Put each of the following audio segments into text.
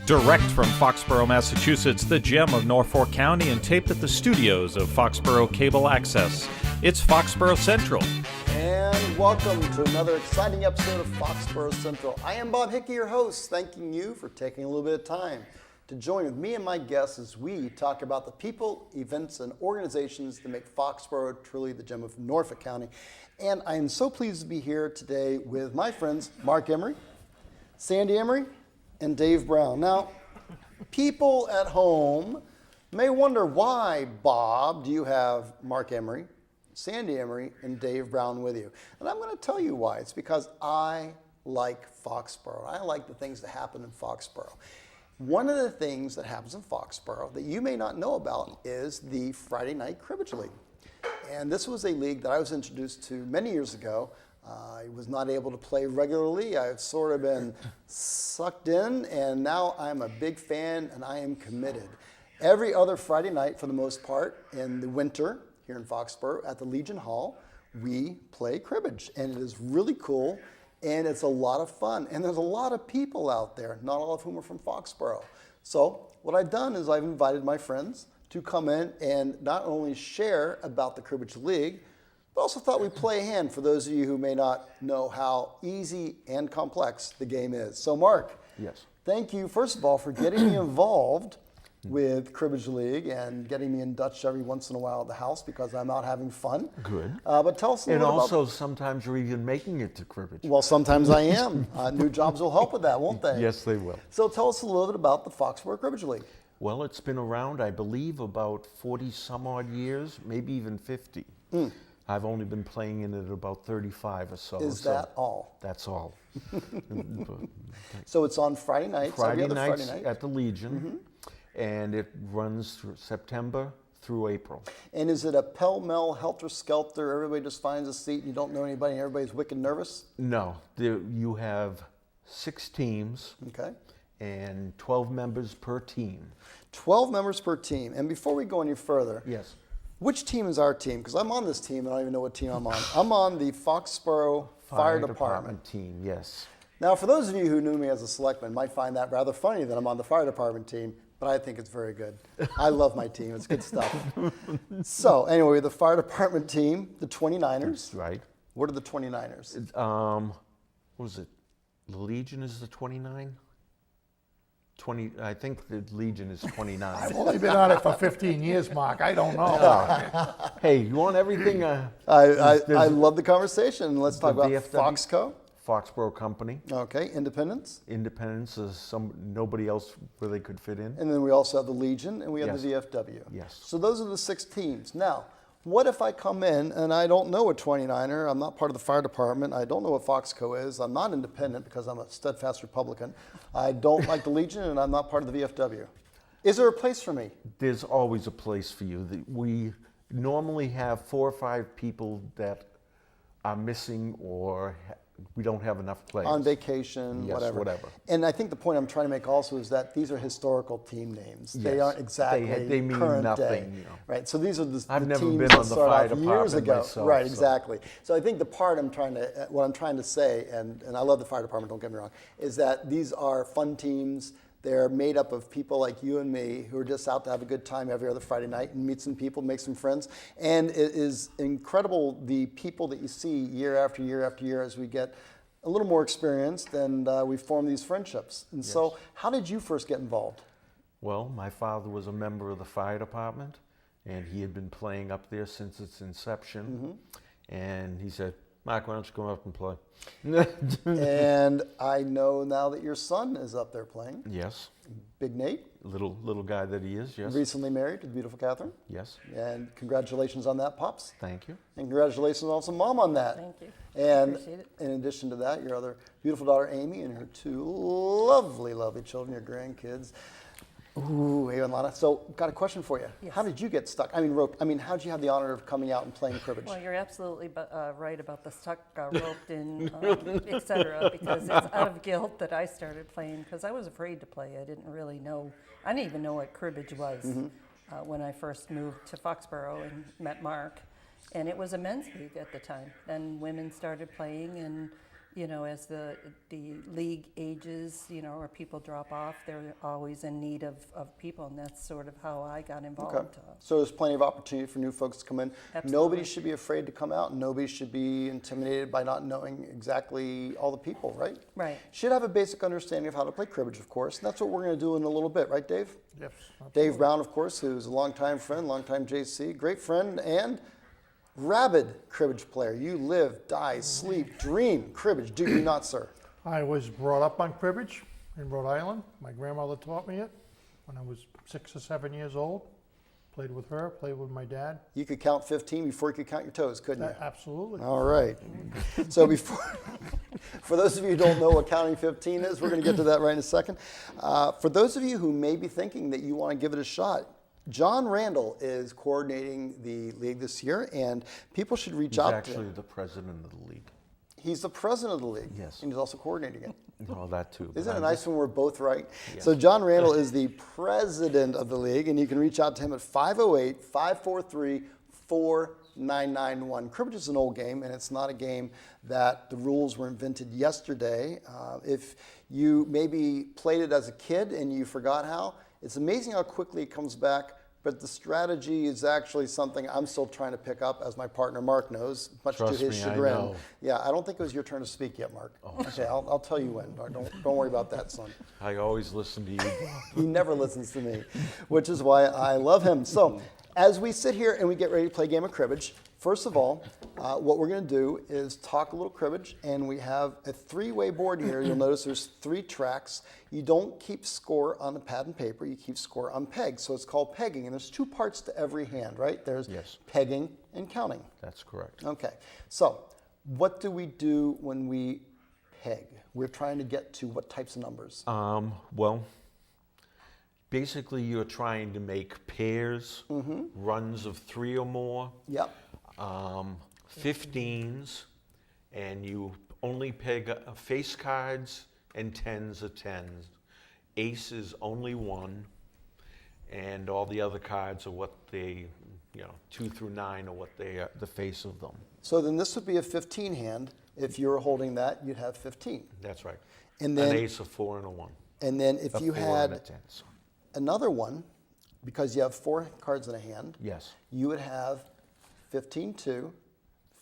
Direct from Foxborough, Massachusetts, the gem of Norfolk County, and taped at the studios of Foxborough Cable Access. It's Foxborough Central. And welcome to another exciting episode of Foxborough Central. I am Bob Hickey, your host, thanking you for taking a little bit of time to join with me and my guests as we talk about the people, events, and organizations that make Foxborough truly the gem of Norfolk County. And I am so pleased to be here today with my friends Mark Emery, Sandy Emery, and Dave Brown. Now, people at home may wonder why, Bob, do you have Mark Emery, Sandy Emery, and Dave Brown with you? And I'm going to tell you why. It's because I like Foxborough. I like the things that happen in Foxborough. One of the things that happens in Foxborough that you may not know about is the Friday Night Cribbage League. And this was a league that I was introduced to many years ago. I was not able to play regularly. I've sort of been sucked in, and now I'm a big fan, and I am committed. Every other Friday night, for the most part, in the winter here in Foxborough at the Legion Hall, we play cribbage, and it is really cool, and it's a lot of fun. And there's a lot of people out there, not all of whom are from Foxborough. So what I've done is I've invited my friends to come in and not only share about the Cribbage League, but also thought we'd play a hand for those of you who may not know how easy and complex the game is. So Mark, yes, thank you first of all for getting me involved with Cribbage League and getting me in Dutch every once in a while at the house because I'm out having fun. Good. But tell us a little bit also about... sometimes you're even making it to cribbage. Well, sometimes I am. New jobs will help with that, won't they? Yes, they will. So tell us a little bit about the Foxborough Cribbage League. Well, it's been around, I believe, about 40 some odd years, maybe even 50. I've only been playing in it about 35 or so. Is that all? That's all. So it's on Friday nights, Friday every other nights Friday night? at the Legion, and it runs through September through April. And is it a pell-mell, helter-skelter, everybody just finds a seat and you don't know anybody and everybody's wicked nervous? No, you have 6 teams. Okay. And 12 members per team. 12 members per team. And before we go any further, yes, which team is our team? Because I'm on this team and I don't even know what team I'm on. I'm on the Foxborough Fire Department team, yes. Now, for those of you who knew me as a selectman might find that rather funny that I'm on the fire department team, but I think it's very good. I love my team. It's good stuff. So anyway, the fire department team, the 29ers. That's right. What are the 29ers? What is it? The Legion is the 29? I think the Legion is 29. I've only been on it for 15 years, Mark. I don't know. Hey, you want everything? I love the conversation. Let's talk about VFW. Foxco. Foxborough Company. Okay, Independence. Independence is nobody else where they could fit in. And then we also have the Legion and we have Yes. the VFW. Yes. So those are the 6 teams. Now, what if I come in and I don't know a 29er, I'm not part of the fire department, I don't know what Foxco is, I'm not independent because I'm a steadfast Republican, I don't like the Legion, and I'm not part of the VFW. Is there a place for me? There's always a place for you. We normally have 4 or 5 people that are missing or we don't have enough players. On vacation, Yes, whatever. And I think the point I'm trying to make also is that these are historical team names. They Yes. aren't exactly They mean current nothing, day. you know. Right, so these are I've the never teams been that on the started fire off years department ago. myself, Right, so. exactly. So I think the part what I'm trying to say, and I love the fire department, don't get me wrong, is that these are fun teams. They're made up of people like you and me who are just out to have a good time every other Friday night and meet some people, make some friends. And it is incredible the people that you see year after year after year as we get a little more experienced and we form these friendships. And so how did you first get involved? Well, my father was a member of the fire department, and he had been playing up there since its inception. And he said, Mark, why don't you come up and play? And I know now that your son is up there playing. Yes. Big Nate. Little guy that he is, yes. Recently married to the beautiful Catherine. Yes. And congratulations on that, Pops. Thank you. And congratulations also, Mom, on that. Thank you. And Appreciate it. in addition to that, your other beautiful daughter, Amy, and her 2 lovely, lovely children, your grandkids. Ooh, hey, and Lana. So, got a question for you. Yes. How did you get stuck? How did you have the honor of coming out and playing cribbage? Well, you're absolutely right about the stuck, roped in, et cetera, because it's out of guilt that I started playing because I was afraid to play. I didn't even know what cribbage was when I first moved to Foxborough and met Mark. And it was a men's league at the time. Then women started playing and as the league ages, or people drop off, they're always in need of people, and that's sort of how I got involved. Okay. So there's plenty of opportunity for new folks to come in. Absolutely. Nobody should be afraid to come out, and nobody should be intimidated by not knowing exactly all the people, right? Right. Should have a basic understanding of how to play cribbage, of course. And that's what we're going to do in a little bit, right, Dave? Yes. Dave Brown, of course, who's a longtime friend, longtime JC, great friend, and rabid cribbage player. You live, die, sleep, dream cribbage, do you not, sir? I was brought up on cribbage in Rhode Island. My grandmother taught me it when I was 6 or 7 years old. Played with her, played with my dad. You could count 15 before you could count your toes, couldn't you? Absolutely. All right. So for those of you who don't know what counting 15 is, we're going to get to that right in a second. For those of you who may be thinking that you want to give it a shot, John Randall is coordinating the league this year, and people should reach out to him. He's actually the president of the league. He's the president of the league. Yes. And he's also coordinating it. Well, that too. Isn't it nice when we're both right? Yes. So John Randall is the president of the league, and you can reach out to him at 508-543-4991. Cribbage is an old game, and it's not a game that the rules were invented yesterday. If you maybe played it as a kid and you forgot how, it's amazing how quickly it comes back. But the strategy is actually something I'm still trying to pick up, as my partner Mark knows, much Trust to his me, I chagrin. know. Yeah, I don't think it was your turn to speak yet, Mark. Oh, okay, I'll tell you when. Don't worry about that, son. I always listen to you. He never listens to me, which is why I love him. So, as we sit here and we get ready to play a game of cribbage, first of all, what we're going to do is talk a little cribbage, and we have a three-way board here. You'll notice there's 3 tracks. You don't keep score on the pad and paper. You keep score on pegs. So it's called pegging, and there's 2 parts to every hand, right? There's pegging and counting. That's correct. Okay. So what do we do when we peg? We're trying to get to what types of numbers? Well, basically you're trying to make pairs, runs of 3 or more. Yep. 15s, and you only peg face cards, and 10s are 10s. Aces only 1, and all the other cards are what they, 2 through 9 are what they are, the face of them. So then this would be a 15 hand. If you were holding that, you'd have 15. That's right. And then, an ace, a 4, and a 1. And then if you A 4 and a had 10. another one, because you have 4 cards in a hand, Yes. you would have 15-2,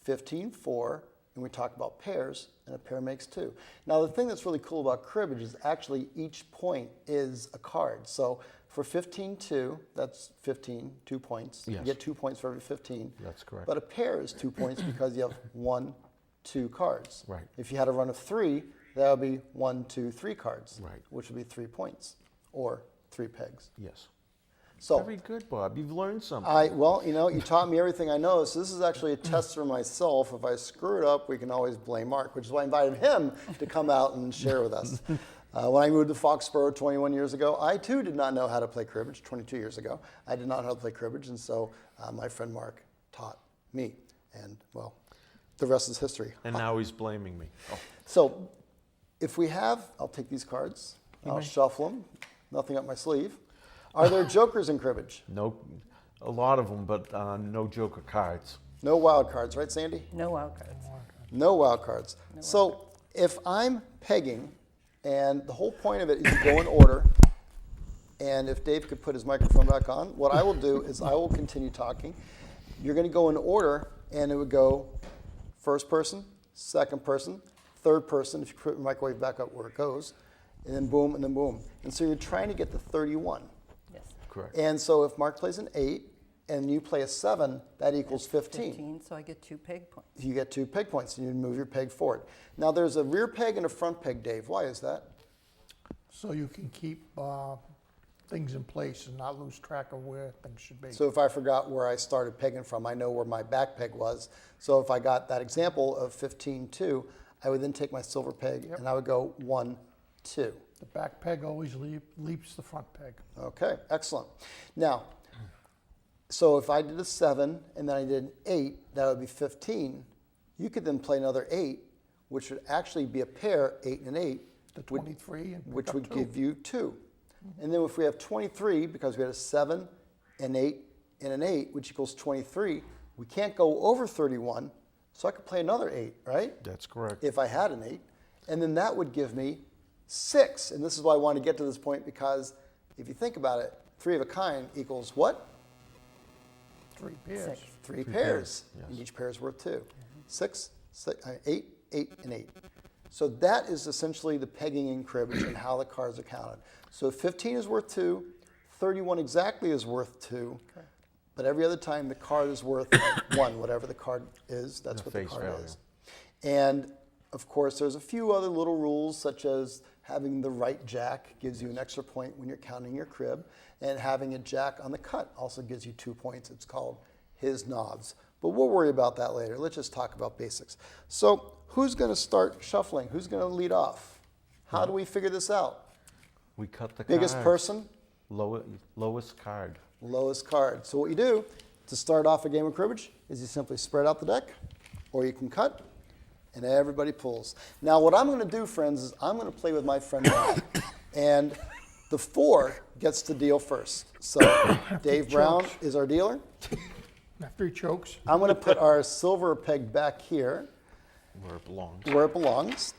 15-4, and we talk about pairs, and a pair makes 2. Now, the thing that's really cool about cribbage is actually each point is a card. So for 15-2, that's 15, 2 points. Yes. You get 2 points for every 15. That's correct. But a pair is 2 points because you have 1, 2 cards. Right. If you had a run of 3, that would be 1, 2, 3 cards. Right. Which would be 3 points, or 3 pegs. Yes. So Very good, Bob. You've learned something. well, you taught me everything I know, so this is actually a test for myself. If I screw it up, we can always blame Mark, which is why I invited him to come out and share with us. When I moved to Foxborough 21 years ago, I too did not know how to play cribbage. 22 years ago, I did not know how to play cribbage, and so my friend Mark taught me, and well, the rest is history. And now he's blaming me. Oh. So if we have, I'll take these cards, I'll shuffle them, nothing up my sleeve. Are there jokers in cribbage? No, a lot of them, but no joker cards. No wild cards, right, Sandy? No wild cards. No wild cards. So if I'm pegging, and the whole point of it is you go in order, and if Dave could put his microphone back on, what I will do is I will continue talking. You're going to go in order, and it would go first person, second person, third person, if you put your microwave back up where it goes, and then boom, and then boom. And so you're trying to get to 31. Yes. Correct. And so if Mark plays an 8 and you play a 7, that equals 15. 15, so I get 2 peg points. You get 2 peg points, and you move your peg forward. Now there's a rear peg and a front peg, Dave. Why is that? So you can keep things in place and not lose track of where things should be. So if I forgot where I started pegging from, I know where my back peg was. So if I got that example of 15-2, I would then take my silver peg and I would go 1, 2. The back peg always leaps the front peg. Okay, excellent. Now, so if I did a 7 and then I did an 8, that would be 15. You could then play another 8, which would actually be a pair, 8 and 8. The 23 and pick which up would 2. give you 2. And then if we have 23, because we had a 7, an 8, and an 8, which equals 23, we can't go over 31, So I could play another 8, right? That's correct. If I had an 8. And then that would give me 6. And this is why I want to get to this point, because if you think about it, 3 of a kind equals what? 3 pairs. 6. 3 Three pairs. pairs, yes. And each pair is worth 2. 6, 8, 8, and 8. So that is essentially the pegging in cribbage and how the cards are counted. So 15 is worth 2, 31 exactly is worth 2, but every other time the card is worth 1, whatever the card is, that's The what the face card value. is. And of course, there's a few other little rules, such as having the right jack gives you an extra point when you're counting your crib, and having a jack on the cut also gives you 2 points. It's called his nods. But we'll worry about that later. Let's just talk about basics. So who's going to start shuffling? Who's going to lead off? How do we figure this out? We cut the Biggest cards. person, Lowest card. lowest card. So what you do to start off a game of cribbage is you simply spread out the deck, or you can cut, and everybody pulls. Now what I'm going to do, friends, is I'm going to play with my friend Brown, and the 4 gets to deal first. So Dave Brown is our dealer. After he chokes, I'm going to put our silver peg back here Where it belongs. where it belongs.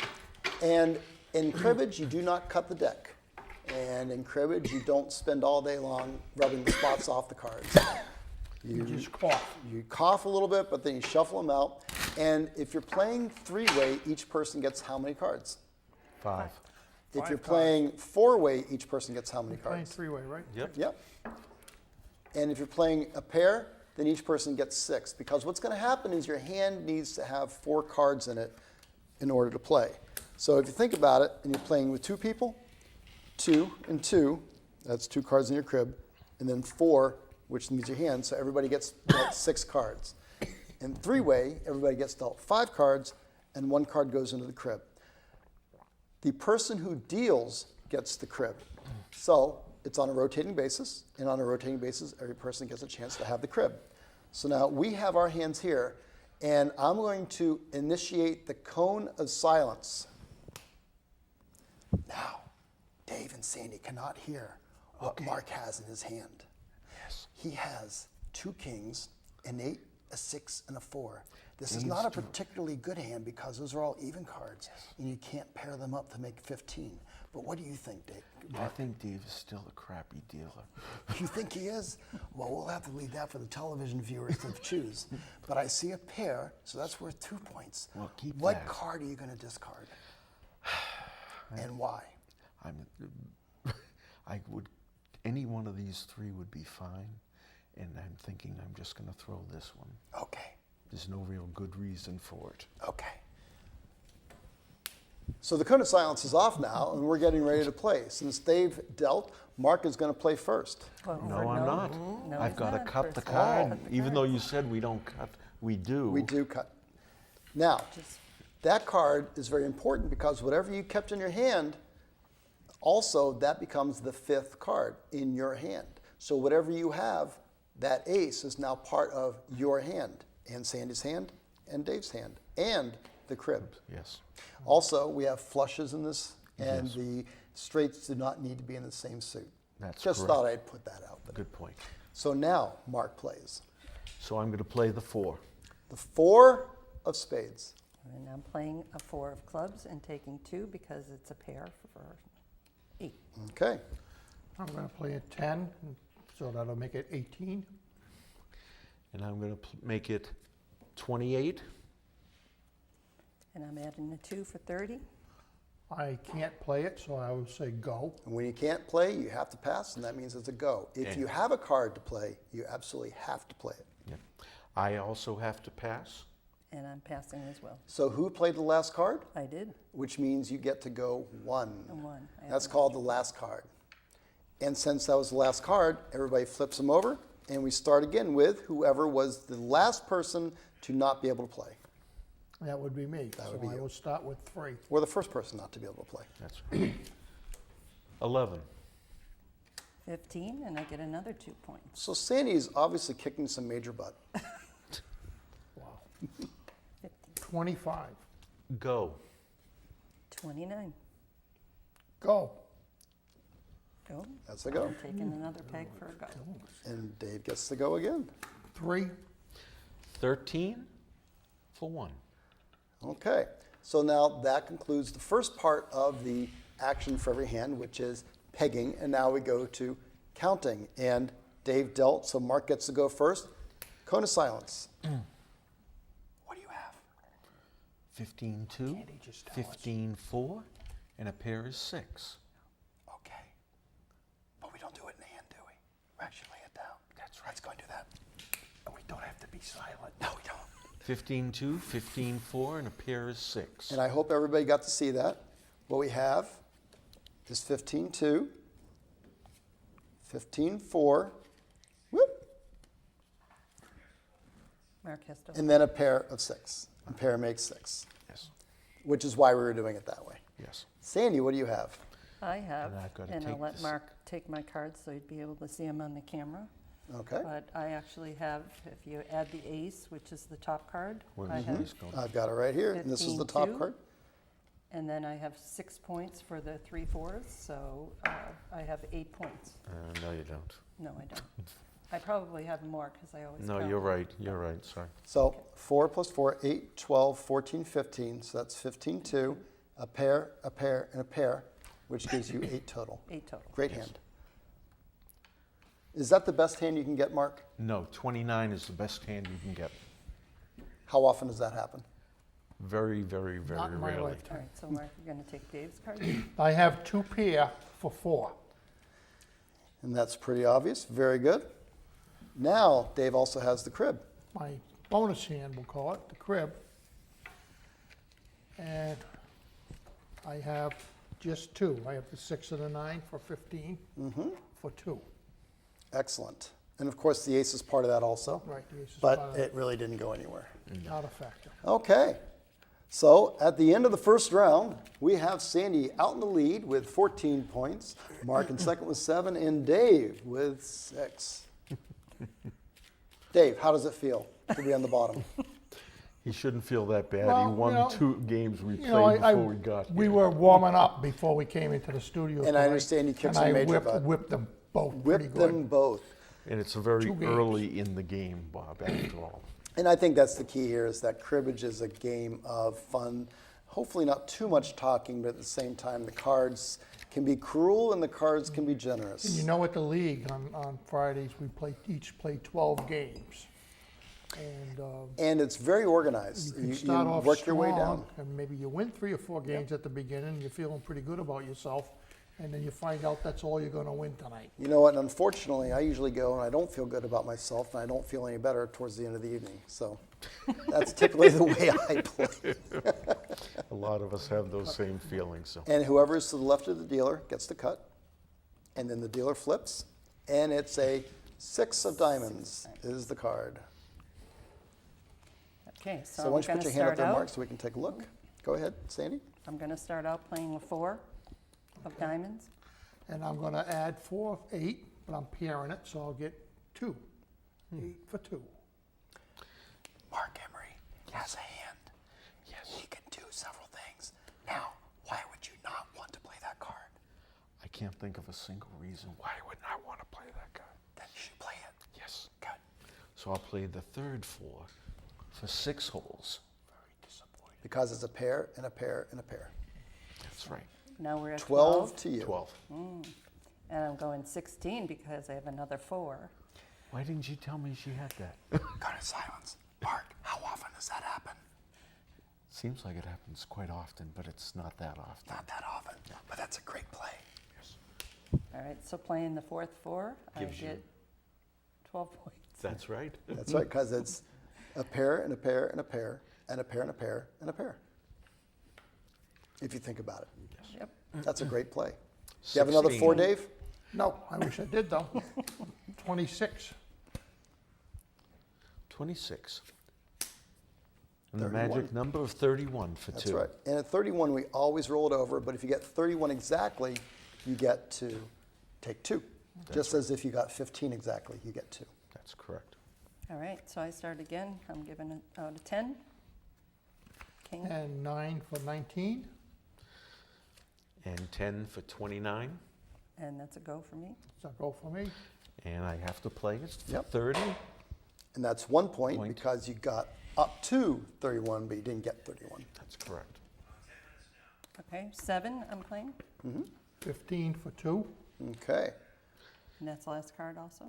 And in cribbage, you do not cut the deck. And in cribbage, you don't spend all day long rubbing the spots off the cards. you just cough. You cough a little bit, but then you shuffle them out. And if you're playing 3-way, each person gets how many cards? 5. If 5 you're cards. playing 4-way, each person gets how many Playing cards? 3-way, right? Yep. Yep. And if you're playing a pair, then each person gets 6. Because what's going to happen is your hand needs to have 4 cards in it in order to play. So if you think about it, and you're playing with 2 people, 2 and 2, that's 2 cards in your crib, and then 4, which means your hand, so everybody gets 6 cards. In 3-way, everybody gets dealt 5 cards, and 1 card goes into the crib. The person who deals gets the crib. So it's on a rotating basis, and on a rotating basis, every person gets a chance to have the crib. So now we have our hands here, and I'm going to initiate the cone of silence. Now, Dave and Sandy cannot hear what Mark has in his hand. Yes. He has 2 kings, an 8, a 6, and a 4. This is not a particularly good hand because those are all even cards, and you can't pair them up to make 15. But what do you think, Dave? I think Dave is still a crappy dealer. You think he is? Well, we'll have to leave that for the television viewers to choose. But I see a pair, so that's worth 2 points. Well, keep what that. card are you going to discard? And why? I would, any one of these 3 would be fine, and I'm thinking I'm just going to throw this one. Okay. There's no real good reason for it. Okay. So the cone of silence is off now, and we're getting ready to play. Since Dave dealt, Mark is going to play first. Well, No, I'm not. No, I've he's got to not. cut the First card. cut the Even card. though you said we don't cut, we do. We do cut. Now, Just- that card is very important because whatever you kept in your hand, also that becomes the 5th card in your hand. So whatever you have, that ace is now part of your hand, and Sandy's hand, and Dave's hand, and the crib. Yes. Also, we have flushes in this, and Yes. the straights do not need to be in the same suit. That's Just correct. thought I'd put that out there. Good point. So now Mark plays. So I'm going to play the 4. The 4 of spades. And I'm playing a 4 of clubs and taking 2 because it's a pair for 8. Okay. I'm going to play a 10, so that'll make it 18. And I'm going to make it 28. And I'm adding a 2 for 30. I can't play it, so I would say go. And when you can't play, you have to pass, and that means it's a go. If Okay. you have a card to play, you absolutely have to play it. Yep. I also have to pass. And I'm passing as well. So who played the last card? I did. Which means you get to go 1. A 1. I have That's a- called the last card. And since that was the last card, everybody flips them over, and we start again with whoever was the last person to not be able to play, That would be me. That So would be I you. will start with 3. or the first person not to be able to play. That's 11. 15, and I get another 2 points. So Sandy's obviously kicking some major butt. Wow. 15, 25. Go. 29. Go. Go. That's a go. I'm taking another peg for a go. And Dave gets to go again. 3. 13. For 1. Okay, so now that concludes the first part of the action for every hand, which is pegging, and now we go to counting. And Dave dealt, so Mark gets to go first. Cone of silence. What do you have? 15-2, 15-4, and a pair is 6. Okay, but we don't do it in the hand, do we? We actually lay it down. That's right. Let's go and do that. And we don't have to be silent. No, we don't. 15-2, 15-4, and a pair is 6. And I hope everybody got to see that. What we have is 15-2, 15-4, whoop, Mark has to. and then a pair of 6. A pair makes 6, Yes, which is why we were doing it that way. yes. Sandy, what do you have? I have, And I've gotta and I'll take let this. Mark take my cards so you'd be able to see them on the camera. Okay. But I actually have, if you add the ace, which is the top card, Where I does have, these go? I've got it right here, and this is the top 15-2. card. and then I have 6 points for the 3/4, so I have 8 points. No, you don't. No, I don't. I probably have more because I always No, count you're them. right, sorry. So 4 plus 4, 8, 12, 14, 15. So that's 15-2, a pair, and a pair, which gives you 8 total. 8 total. Great hand. Is that the best hand you can get, Mark? No, 29 is the best hand you can get. How often does that happen? Very, very, very Not in my rarely. All lifetime. right, so Mark, you're going to take Dave's card? I have 2 pair for 4. And that's pretty obvious. Very good. Now, Dave also has the crib. My bonus hand, we'll call it, the crib. And I have just 2. I have the 6 and the 9 for 15 for 2. Excellent. And of course, the ace is part of that also. Right, the ace is part of But it really didn't go anywhere. not a factor. Okay. So at the end of the first round, we have Sandy out in the lead with 14 points, Mark in second with 7, and Dave with 6. Dave, how does it feel to be on the bottom? He shouldn't feel that bad. Well, He won you know, 2 games we You played know, before we got we here. were warming up before we came into the studio And I tonight, understand you kicked and some I major butt. whipped them both pretty Whip good. them both. And it's very 2 games. early in the game, Bob, after all. And I think that's the key here is that cribbage is a game of fun. Hopefully not too much talking, but at the same time, the cards can be cruel and the cards can be And generous. you know, at the league on Fridays, we each play 12 games. And And it's very organized. you can start off work your way strong, down. and maybe you win 3 or 4 games at the beginning, you're feeling pretty good about yourself, and then you find out that's all you're gonna win tonight. You know what? And unfortunately, I usually go and I don't feel good about myself, and I don't feel any better towards the end of the evening. So that's typically the way I play. A lot of us have those same feelings. So And whoever is to the left of the dealer gets the cut, and then the dealer flips, and it's a 6 of diamonds is the card. Okay, so So I'm why don't you going put to your hand up start there, Mark, out. so we can take a look. Go ahead, Sandy. I'm going to start out playing with 4 of diamonds. And I'm gonna add 4 of 8, but I'm pairing it, so I'll get 2. 8 for 2. Mark Emery has a hand. Yes. He can do several things. Now, why would you not want to play that card? I can't think of a single reason why I would not want to play that card. Then you should play it. Yes. Good. So I'll play the third 4 for 6 holes. Very disappointing. Because it's a pair and a pair and a pair. That's right. Now we're at 12 to you. 12. And I'm going 16 because I have another 4. Why didn't you tell me she had that? Go to silence. Mark, how often does that happen? Seems like it happens quite often, but it's not that often. Not that often, but that's a great play. All right, so playing the fourth 4, I Gives you- get 12 points. That's right. That's right, because it's a pair and a pair and a pair and a pair and a pair and a pair. If you think about it. Yep. That's a great play. Do you have another 4, 16. Dave? No, I wish I did though. 26. 26. And the 31. magic number of 31 for 2. That's right. And at 31, we always roll it over, but if you get 31 exactly, you get to take 2. Just as if you got 15 exactly, you get 2. That's correct. All right, so I start again. I'm giving it out of 10. King. And 9 for 19. And 10 for 29. And that's a go for me. So go for me. And I have to play it for Yep. 30. And that's 1 point Point. because you got up to 31, but you didn't get 31. That's correct. Okay, 7 I'm playing, 15 for 2. Okay. and that's the last card also.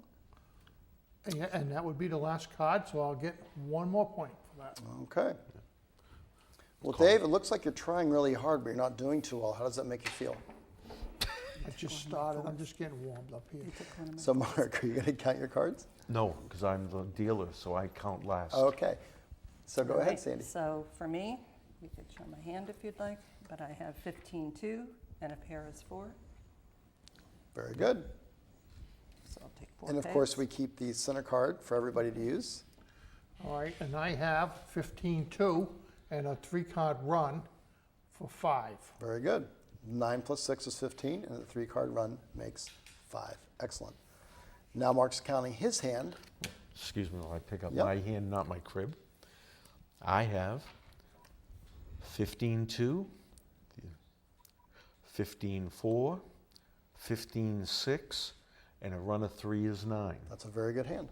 And that would be the last card, so I'll get 1 more point for that. Okay. Well, Dave, it looks like you're trying really hard, but you're not doing too well. How does that make you feel? I just started, I'm just getting warmed up here. You took one of my So, Mark, are you going to count your cards? No, because I'm the dealer, so I count last. Okay. So go ahead, Right, Sandy. So for me, you could show my hand if you'd like, but I have 15-2 and a pair is 4, Very good. so I'll take 4 And of pegs. course, we keep the center card for everybody to use. All right, and I have 15-2 and a 3-card run for 5. Very good. 9 plus 6 is 15, and the 3-card run makes 5. Excellent. Now Mark's counting his hand. Excuse me while I pick up Yep. my hand, not my crib. I have 15-2, 15-4, 15-6, and a run of 3 is 9. That's a very good hand.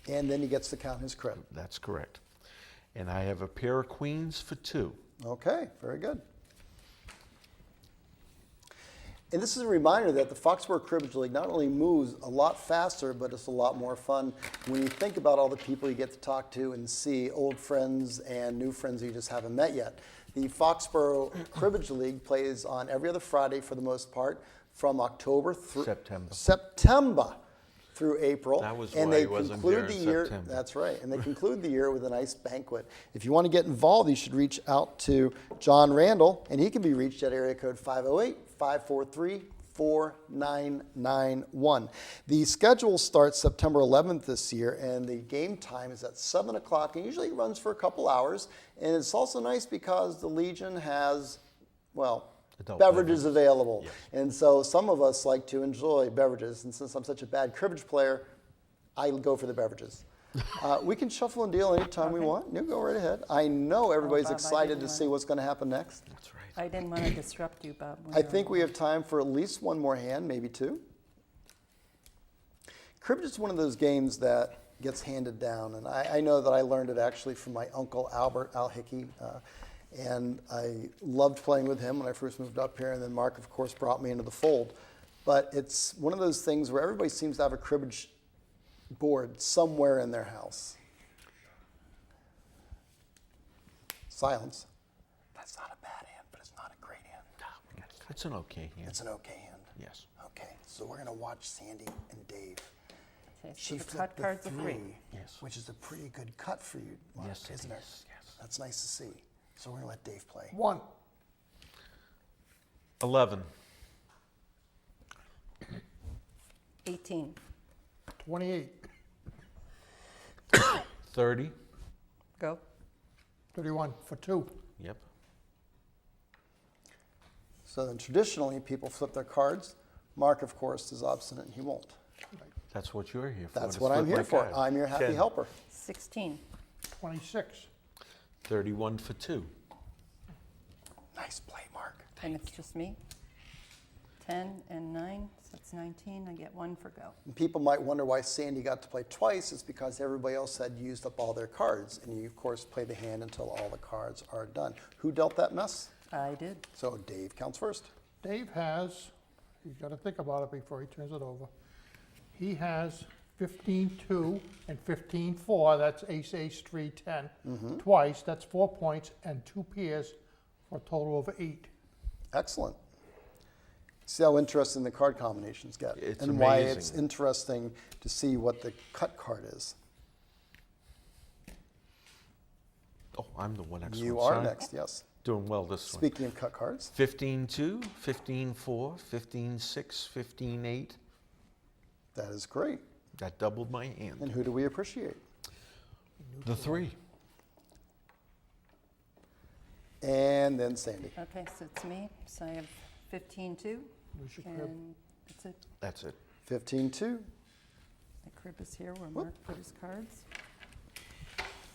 And then he gets to count his crib. That's correct. And I have a pair of queens for 2. Okay, very good. And this is a reminder that the Foxborough Cribbage League not only moves a lot faster, but it's a lot more fun when you think about all the people you get to talk to and see, old friends and new friends you just haven't met yet. The Foxborough Cribbage League plays on every other Friday for the most part from October through September through April. That was and why they I wasn't conclude there the in year. September. That's right, and they conclude the year with a nice banquet. If you want to get involved, you should reach out to John Randall, and he can be reached at area code 508-543-4991. The schedule starts September 11th this year, and the game time is at 7 o'clock, and usually it runs for a couple hours. And it's also nice because the Legion has, well, Adult beverages available. Yes. And so some of us like to enjoy beverages. And since I'm such a bad cribbage player, I go for the beverages. We can shuffle and deal anytime we want. You go right ahead. I know everybody's Bob, I excited didn't to want see what's going to happen next. That's right. I didn't want to disrupt you, Bob. when I you're think on. we have time for at least one more hand, maybe 2. Cribbage is one of those games that gets handed down. And I know that I learned it actually from my uncle, Al Hickey. And I loved playing with him when I first moved up here. And then Mark, of course, brought me into the fold. But it's one of those things where everybody seems to have a cribbage board somewhere in their house. Silence. That's not a bad hand, but it's not a great hand. It's an okay hand. It's an okay hand. Yes. Okay, so we're going to watch Sandy and Dave. Okay, so She the flipped cut the cards are 3, free. Yes. which is a pretty good cut for you, Mark, Yes, it isn't it? is. Yes. That's nice to see. So we're going to let Dave play. 1. 11. 18. 28. 30. Go. 31 for 2. Yep. So then traditionally, people flip their cards. Mark, of course, is obstinate and he won't. That's what you're here for. That's to what I'm flip here my for. cards. I'm your happy 10. helper. 16. 26. 31 for 2. Nice play, Mark. And it's just me. 10 and 9, so it's 19. I get 1 for go. And people might wonder why Sandy got to play twice. It's because everybody else had used up all their cards. And you, of course, play the hand until all the cards are done. Who dealt that mess? I did. So Dave counts first. Dave has, you've got to think about it before he turns it over. He has 15-2 and 15-4. That's ace, ace, 3, 10. Twice, that's 4 points, and 2 pairs for a total of 8. Excellent. See how interesting the card combinations get. It's and why it's amazing. interesting to see what the cut card is. Oh, I'm the one excellent. You are son. next, yes. Doing well this one. Speaking of cut cards, 15-2, 15-4, 15-6, 15-8. that is great. That doubled my hand. And who do we appreciate? The 3. And then Sandy. Okay, so it's me. So I have 15-2. Where's your crib? And that's it. That's it. 15-2. My crib is here where Mark put his cards.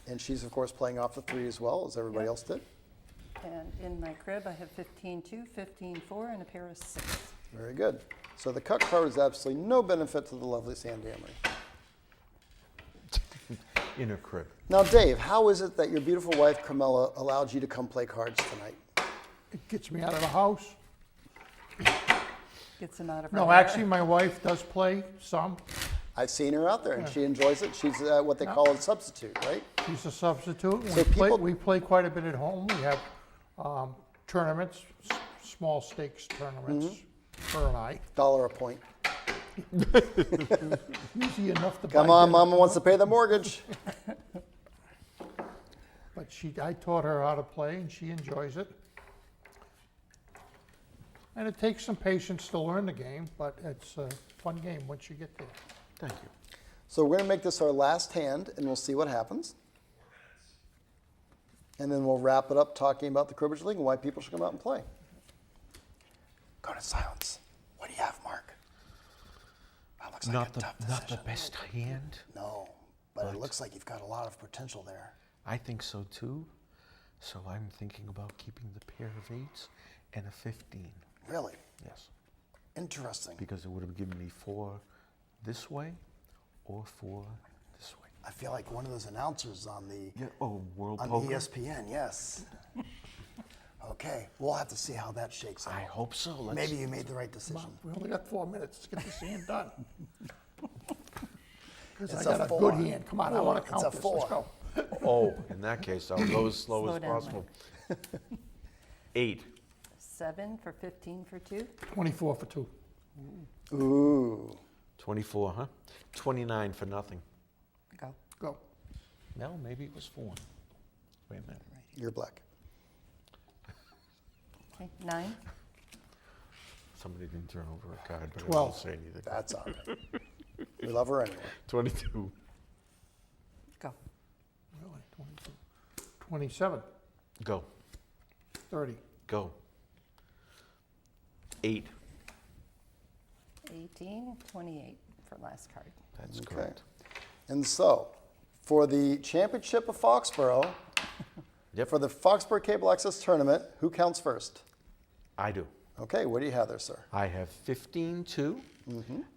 And she's, of course, playing off the 3 as well, as everybody Yep. else did. And in my crib, I have 15-2, 15-4, and a pair of 6. Very good. So the cut card is absolutely no benefit to the lovely Sandy Emery. In a crib. Now, Dave, how is it that your beautiful wife, Carmela, allowed you to come play cards tonight? It gets me out of the house. Gets him out of her No, hair. actually, my wife does play some. I've seen her out there, and she enjoys it. She's what they call a substitute, right? She's a substitute. So people- We play quite a bit at home. We have tournaments, small stakes tournaments, her and I. $1 a point. Easy enough to buy Come on, dinner. Mama wants to pay the mortgage. But I taught her how to play, and she enjoys it. And it takes some patience to learn the game, but it's a fun game once you get there. Thank you. So we're going to make this our last hand, and we'll see what happens. And then we'll wrap it up talking about the Cribbage League and why people should come out and play. Go to silence. What do you have, Mark? That looks like a tough decision. Not the best hand. No, but it looks like you've got a lot of potential there. I think so too. So I'm thinking about keeping the pair of 8s and a 15. Really? Yes. Interesting. Because it would have given me 4 this way or 4 this way. I feel like one of those announcers on the World on Poker. ESPN, yes. Okay, we'll have to see how that shakes out. I hope so. Maybe you made the right decision. We only got 4 minutes to get this hand done. Because I It's got a a 4. good hand. Come on, I want to It's count a this. 4. Let's go. Oh, in that case, I'll go as slow Slow as down, possible. 8. 7 for 15 for 2. 24 for 2. Ooh. 24, huh? 29 for nothing. Go. Go. No, maybe it was 4. Wait a minute. You're black. Okay, 9. Somebody didn't turn over a card, but I 12. won't say anything. That's all right. We love her anyway. 22. Go. Really? 22. 27. Go. 30. Go. 8. 18, 28 for last card. That's Okay. correct. And so, for the championship of Foxborough, Yep. for the Foxborough Cable Access Tournament, who counts first? I do. Okay, what do you have there, sir? I have 15-2,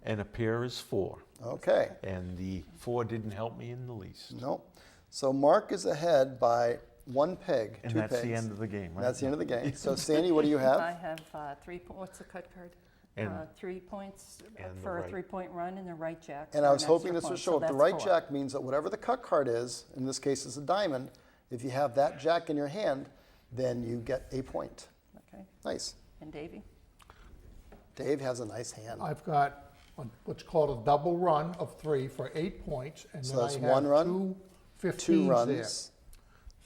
and a pair is 4. Okay, And the 4 didn't help me in the least. nope. So Mark is ahead by 1 peg, And 2 that's pegs. the end of the game, right? That's the end of the game. So Sandy, what do you I have? have 3 points. What's the cut card? And- 3 points and the for a right. 3-point run and the right jack. And for I was an hoping extra this would point, show so up. The that's right 4. jack means that whatever the cut card is, in this case it's a diamond, if you have that jack in your hand, then you get a point. Okay. Nice. And Davey? Dave has a nice hand. I've got what's called a double run of 3 for 8 points. And So then that's I have 1 run, 2 15s 2 there. runs.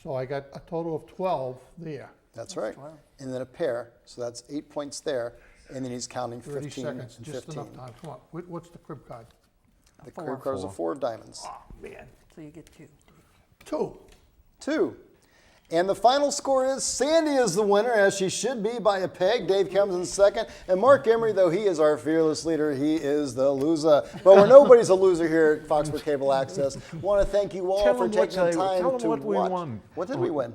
So I got a total of 12 there. That's right. 12. And then a pair, so that's 8 points there. And then he's counting 30 15 seconds, and just 15. enough time. Come on, what's the crib card? The 4. crib card is a 4 of diamonds. Oh, man. So you get 2. 2. 2. And the final score is Sandy is the winner, as she should be by a peg. Dave comes in second. And Mark Emery, though he is our fearless leader, he is the loser. But we're nobody's a loser here at Foxborough Cable Access. Want to thank you all Tell for them what taking the time tell them to what we watch. won. What did we win?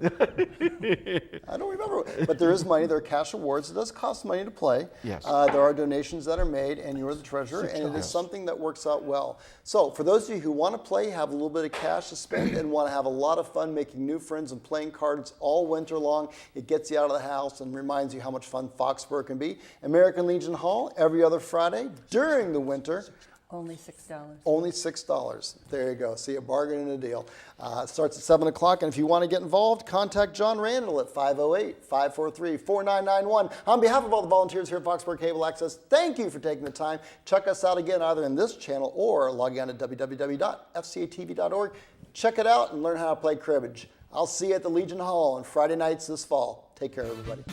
I don't remember. But there is money. There are cash awards. It does cost money to play. Yes. There are donations that are made, and you're the treasurer, and it is something that works out well. So for those of you who want to play, have a little bit of cash to spend, and want to have a lot of fun making new friends and playing cards all winter long, it gets you out of the house and reminds you how much fun Foxborough can be. American Legion Hall every other Friday during the winter. Only $6. Only $6. There you go. See, a bargain and a deal. It starts at 7 o'clock, and if you want to get involved, contact John Randall at 508-543-4991. On behalf of all the volunteers here at Foxborough Cable Access, thank you for taking the time. Check us out again either in this channel or logging on to www.fcatv.org. Check it out and learn how to play cribbage. I'll see you at the Legion Hall on Friday nights this fall. Take care, everybody.